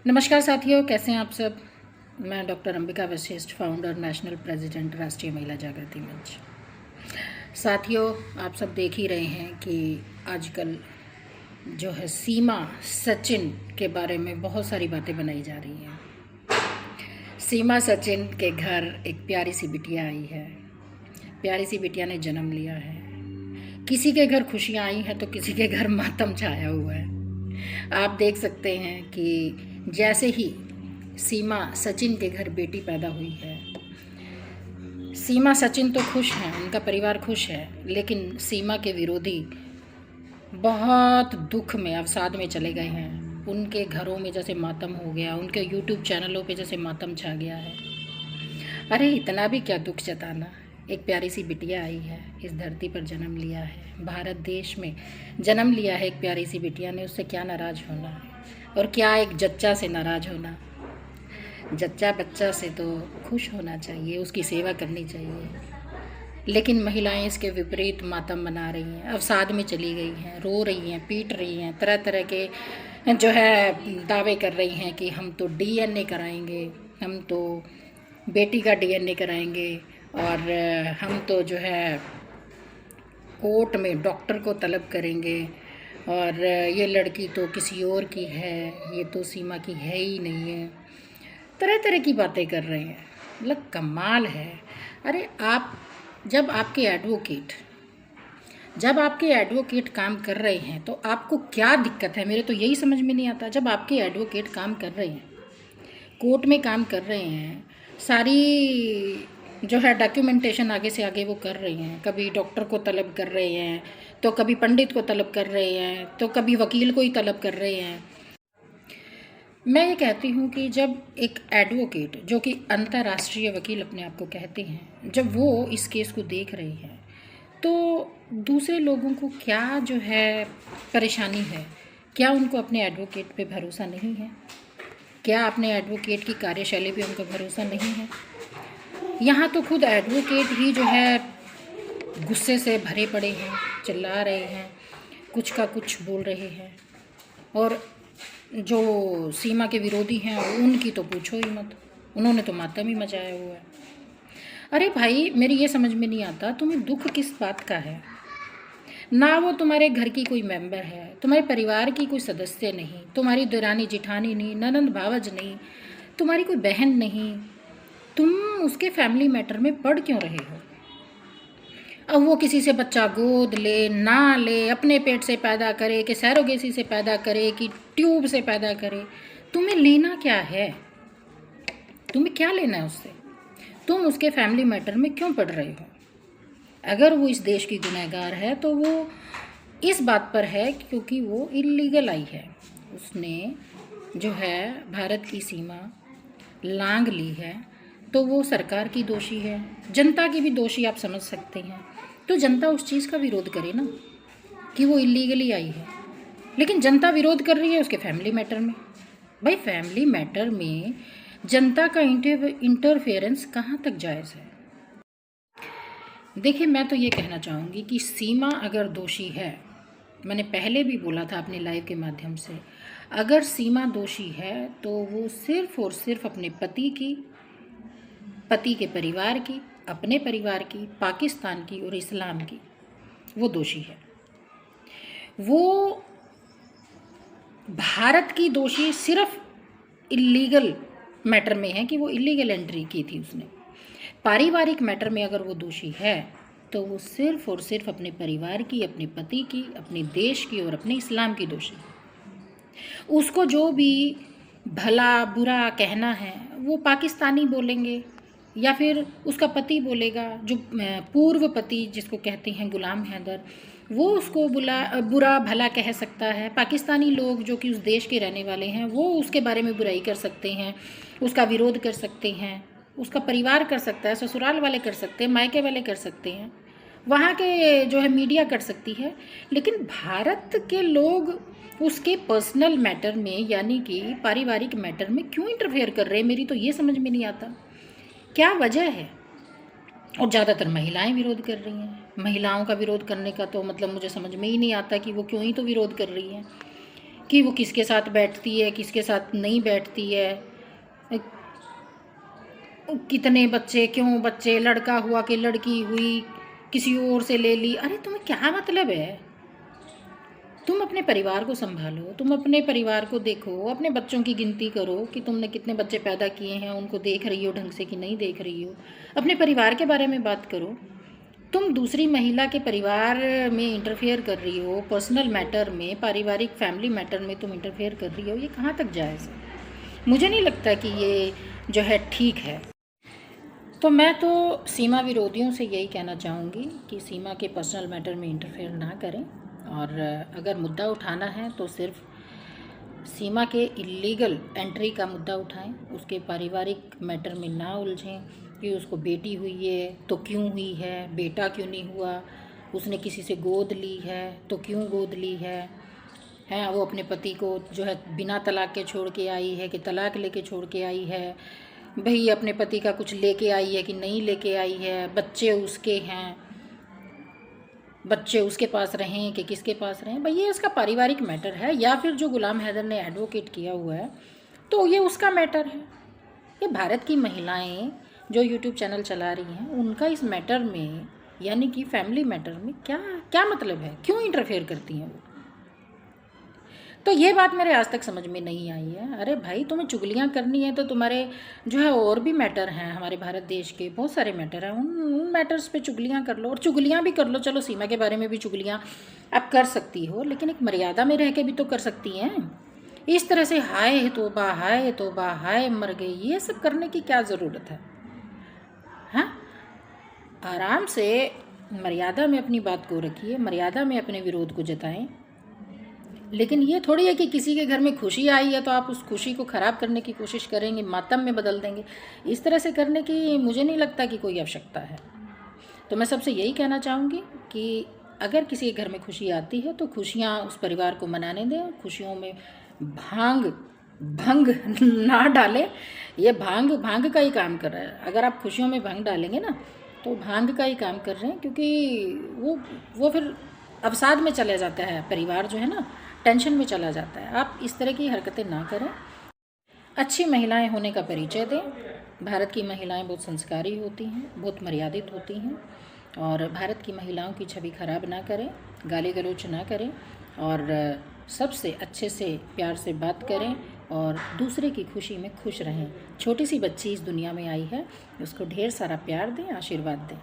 नमस्कार साथियों, कैसे हैं आप सब। मैं doctor Ambika Vashishtha, founder national president राष्ट्रीय महिला जागृति मंच। साथियों, आप सब देख ही रहे हैं कि आजकल जो है सीमा सचिन के बारे में बहुत सारी बातें बनाई जा रही हैं। सीमा सचिन के घर एक प्यारी सी बिटिया आई है। प्यारी सी बिटिया ने जन्म लिया है। किसी के घर खुशियाँ आई हैं तो किसी के घर मातम छाया हुआ है। आप देख सकते हैं कि जैसे ही सीमा सचिन के घर बेटी पैदा हुई है, सीमा सचिन तो खुश हैं, उनका परिवार खुश है, लेकिन सीमा के विरोधी बहुत दुख में अवसाद में चले गए हैं। उनके घरों में जैसे मातम हो गया, उनके यूट्यूब चैनलों पे जैसे मातम छा गया है। अरे इतना भी क्या दुख जताना। एक प्यारी सी बिटिया आई है, इस धरती पर जन्म लिया है, भारत देश में जन्म लिया है एक प्यारी सी बिटिया ने। उससे क्या नाराज़ होना है, और क्या एक जच्चा से नाराज़ होना। जच्चा बच्चा से तो खुश होना चाहिए, उसकी सेवा करनी चाहिए। लेकिन महिलाएं इसके विपरीत मातम मना रही हैं, अवसाद में चली गई हैं, रो रही हैं, पीट रही हैं, तरह तरह के जो है दावे कर रही हैं कि हम तो डीएनए कराएंगे, हम तो बेटी का डीएनए कराएंगे, और हम तो जो है कोर्ट में डॉक्टर को तलब करेंगे, और ये लड़की तो किसी और की है, ये तो सीमा की है ही नहीं है। तरह तरह की बातें कर रहे हैं, मतलब कमाल है। अरे आप जब आपके एडवोकेट काम कर रहे हैं तो आपको क्या दिक्कत है? मेरे तो यही समझ में नहीं आता। जब आपके एडवोकेट काम कर रहे हैं, कोर्ट में काम कर रहे हैं, सारी जो है डॉक्यूमेंटेशन आगे से आगे वो कर रही हैं, कभी डॉक्टर को तलब कर रहे हैं, तो कभी पंडित को तलब कर रहे हैं, तो कभी वकील को ही तलब कर रहे हैं। मैं ये कहती हूँ कि जब एक एडवोकेट, जो कि अंतर्राष्ट्रीय वकील अपने आप को कहते हैं, जब वो इस केस को देख रही हैं तो दूसरे लोगों को क्या जो है परेशानी है? क्या उनको अपने एडवोकेट पे भरोसा नहीं है? क्या अपने एडवोकेट की कार्यशैली पे उनको भरोसा नहीं है? यहाँ तो खुद एडवोकेट ही जो है गुस्से से भरे पड़े हैं, चिल्ला रहे हैं, कुछ का कुछ बोल रहे हैं, और जो सीमा के विरोधी हैं उनकी तो पूछो ही मत, उन्होंने तो मातम ही मचाया हुआ है। अरे भाई, मेरी ये समझ में नहीं आता, तुम्हें दुख किस बात का है? ना वो तुम्हारे घर की कोई मेंबर है, तुम्हारे परिवार की कोई सदस्य नहीं, तुम्हारी देरानी जिठानी नहीं, ननंद भावज नहीं, तुम्हारी कोई बहन नहीं, तुम उसके फैमिली मैटर में पढ़ क्यों रहे हो? अब वो किसी से बच्चा गोद ले ना ले, अपने पेट से पैदा करे कि सैरोगेसी से पैदा करे कि ट्यूब से पैदा करे, तुम्हें लेना क्या है? तुम्हें क्या लेना है उससे? तुम उसके फैमिली मैटर में क्यों पढ़ रहे हो? अगर वो इस देश की गुनहगार है तो वो इस बात पर है क्योंकि वो इलीगल आई है, उसने जो है भारत की सीमा लांघ ली है, तो वो सरकार की दोषी है, जनता की भी दोषी आप समझ सकते हैं। तो जनता उस चीज़ का विरोध करे ना कि वो इलीगली आई है, लेकिन जनता विरोध कर रही है उसके फैमिली मैटर में। भाई, फैमिली मैटर में जनता का इंटरफेरेंस कहाँ तक जायज़ है? देखिए, मैं तो ये कहना चाहूँगी कि सीमा अगर दोषी है, मैंने पहले भी बोला था अपने लाइव के माध्यम से, अगर सीमा दोषी है तो वो सिर्फ़ और सिर्फ अपने पति के परिवार की, अपने परिवार की, पाकिस्तान की और इस्लाम की वो दोषी है। वो भारत की दोषी सिर्फ इलीगल मैटर में है कि वो इलीगल एंट्री की थी उसने। पारिवारिक मैटर में अगर वो दोषी है तो वो सिर्फ और सिर्फ अपने परिवार की, अपने पति की, अपने देश की और अपने इस्लाम की दोषी। उसको जो भी भला बुरा कहना है वो पाकिस्तानी बोलेंगे या फिर उसका पति बोलेगा, जो पूर्व पति जिसको कहते हैं गुलाम हैदर, वो उसको बुरा भला कह सकता है। पाकिस्तानी लोग जो कि उस देश के रहने वाले हैं वो उसके बारे में बुराई कर सकते हैं, उसका विरोध कर सकते हैं, उसका परिवार कर सकता है, ससुराल वाले कर सकते हैं, मायके वाले कर सकते हैं, वहाँ के जो है मीडिया कर सकती है। लेकिन भारत के लोग उसके पर्सनल मैटर में, यानी कि पारिवारिक मैटर में क्यों इंटरफेयर कर रहे हैं? मेरी तो ये समझ में नहीं आता क्या वजह है। और ज़्यादातर महिलाएं विरोध कर रही हैं। महिलाओं का विरोध करने का तो मतलब मुझे समझ में ही नहीं आता कि वो क्यों ही तो विरोध कर रही हैं। कि वो किसके साथ बैठती है, किसके साथ नहीं बैठती है, कितने बच्चे, क्यों बच्चे, लड़का हुआ कि लड़की हुई, किसी और से ले ली। अरे तुम्हें क्या मतलब है? तुम अपने परिवार को संभालो, तुम अपने परिवार को देखो, अपने बच्चों की गिनती करो कि तुमने कितने बच्चे पैदा किए हैं, उनको देख रही हो ढंग से कि नहीं देख रही हो। अपने परिवार के बारे में बात करो। तुम दूसरी महिला के परिवार में इंटरफेयर कर रही हो, पर्सनल मैटर में, पारिवारिक फैमिली मैटर में तुम इंटरफेयर कर रही हो। ये कहाँ तक जायज़ है? मुझे नहीं लगता कि ये जो है ठीक है। तो मैं तो सीमा विरोधियों से यही कहना चाहूँगी कि सीमा के पर्सनल मैटर में इंटरफेयर ना करें, और अगर मुद्दा उठाना है तो सिर्फ सीमा के इलीगल एंट्री का मुद्दा उठाएं, उसके पारिवारिक मैटर में ना उलझें कि उसको बेटी हुई है तो क्यों हुई है, बेटा क्यों नहीं हुआ, उसने किसी से गोद ली है तो क्यों गोद ली है, वो अपने पति को जो है बिना तलाक के छोड़ के आई है कि तलाक लेके छोड़ के आई है, भाई अपने पति का कुछ लेके आई है कि नहीं लेके आई है, बच्चे उसके हैं, बच्चे उसके पास रहें कि किसके पास रहें, भाई ये उसका पारिवारिक मैटर है। या फिर जो गुलाम हैदर ने एडवोकेट किया हुआ है तो ये उसका मैटर है। ये भारत की महिलाएं जो यूट्यूब चैनल चला रही हैं, उनका इस मैटर में यानी कि फैमिली मैटर में क्या क्या मतलब है, क्यों इंटरफेयर करती हैं वो? तो ये बात मेरे आज तक समझ में नहीं आई है। अरे भाई, तुम्हें चुगलियाँ करनी है तो तुम्हारे जो है और भी मैटर हैं, हमारे भारत देश के बहुत सारे मैटर हैं, उन मैटर्स पे चुगलियाँ कर लो, और चुगलियाँ भी कर लो। चलो सीमा के बारे में भी चुगलियाँ आप कर सकती हो, लेकिन एक मर्यादा में रह के भी तो कर सकती हैं। इस तरह से हाय तौबा, हाय तौबा, हाय मर गई, ये सब करने की क्या ज़रूरत है? हाँ, आराम से मर्यादा में अपनी बात को रखिए, मर्यादा में अपने विरोध को जताएं। लेकिन ये थोड़ी है कि किसी के घर में खुशी आई है तो आप उस खुशी को ख़राब करने की कोशिश करेंगे, मातम में बदल देंगे। इस तरह से करने की मुझे नहीं लगता कि कोई आवश्यकता है। तो मैं सबसे यही कहना चाहूँगी कि अगर किसी के घर में खुशी आती है तो खुशियाँ उस परिवार को मनाने दें, खुशियों में भंग ना डालें। ये भांग का ही काम कर रहा है। अगर आप खुशियों में भंग डालेंगे ना तो भांग का ही काम कर रहे हैं, क्योंकि वो फिर अवसाद में चला जाता है, परिवार जो है ना टेंशन में चला जाता है। आप इस तरह की हरकतें ना करें, अच्छी महिलाएं होने का परिचय दें। भारत की महिलाएं बहुत संस्कारी होती हैं, बहुत मर्यादित होती हैं, और भारत की महिलाओं की छवि खराब ना करें, गाली गलौज ना करें, और सबसे अच्छे से प्यार से बात करें और दूसरे की खुशी में खुश रहें। छोटी सी बच्ची इस दुनिया में आई है, उसको ढेर सारा प्यार दें, आशीर्वाद दें।